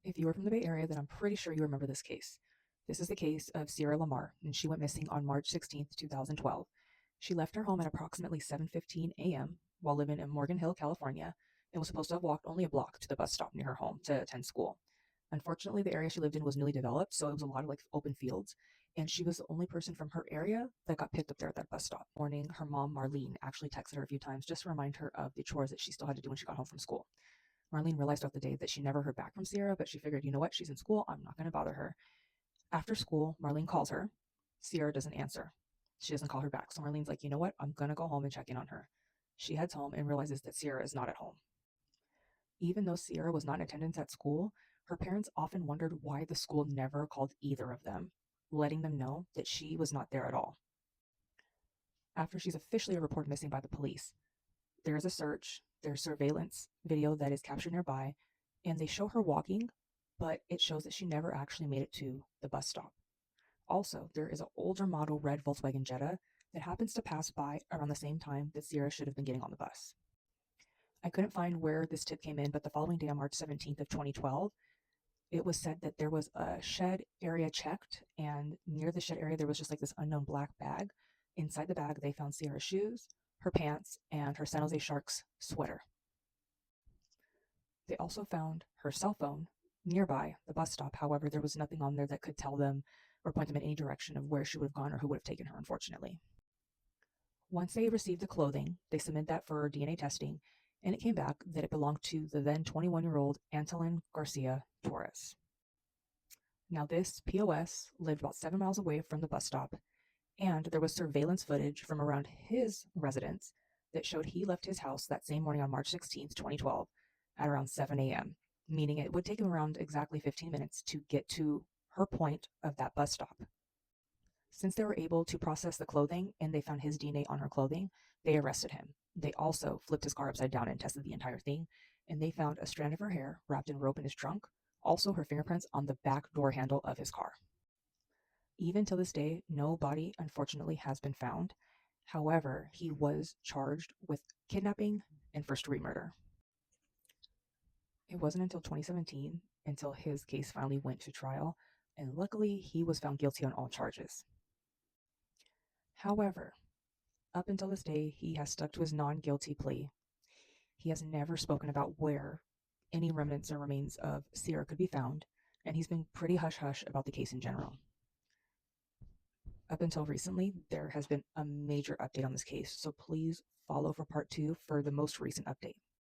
If you are from the Bay Area, then I'm pretty sure you remember this case. This is the case of Sierra Lamar, and she went missing on March 16th, 2012. She left her home at approximately 7:15 a.m. while living in Morgan Hill, California, and was supposed to have walked only a block to the bus stop near her home to attend school. Unfortunately, the area she lived in was newly developed, so it was a lot of open fields, and she was the only person from her area that got picked up there at that bus stop. Morning, her mom, Marlene, actually texted her a few times just to remind her of the chores that she still had to do when she got home from school. Marlene realized throughout the day that she never heard back from Sierra, but she figured, you know what, she's in school, I'm not going to bother her. After school, Marlene calls her. Sierra doesn't answer. She doesn't call her back. So Marlene's like, you know what, I'm going to go home and check in on her. She heads home and realizes that Sierra is not at home. Even though Sierra was not in attendance at school, her parents often wondered why the school never called either of them, letting them know that she was not there at all. After she's officially reported missing by the police, there's a search, there's surveillance video that is captured nearby, and they show her walking, but it shows that she never actually made it to the bus stop. Also, there is an older model red Volkswagen Jetta that happens to pass by around the same time that Sierra should have been getting on the bus. I couldn't find where this tip came in, but the following day on March 17th of 2012, it was said that there was a shed area checked, and near the shed area there was just this unknown black bag. Inside the bag, they found Sierra's shoes, her pants, and her San Jose Sharks sweater. They also found her cell phone nearby the bus stop. However, there was nothing on there that could tell them or point them in any direction of where she would have gone or who would have taken her, unfortunately. Once they received the clothing, they submitted that for DNA testing, and it came back that it belonged to the then 21-year-old Antolin Garcia-Torres. Now, this POS lived about 7 miles away from the bus stop, and there was surveillance footage from around his residence that showed he left his house that same morning on March 16th, 2012, at around 7 a.m., meaning it would take him around exactly 15 minutes to get to her point of that bus stop. Since they were able to process the clothing and they found his DNA on her clothing, they arrested him. They also flipped his car upside down and tested the entire thing, and they found a strand of her hair wrapped in rope in his trunk, also her fingerprints on the back door handle of his car. Even till this day, no body, unfortunately, has been found. However, he was charged with kidnapping and first-degree murder. It wasn't until 2017 until his case finally went to trial, and luckily he was found guilty on all charges. However, up until this day, he has stuck to his non-guilty plea. He has never spoken about where any remnants or remains of Sierra could be found, and he's been pretty hush-hush about the case in general. Up until recently, there has been a major update on this case, so please follow for part 2 for the most recent update.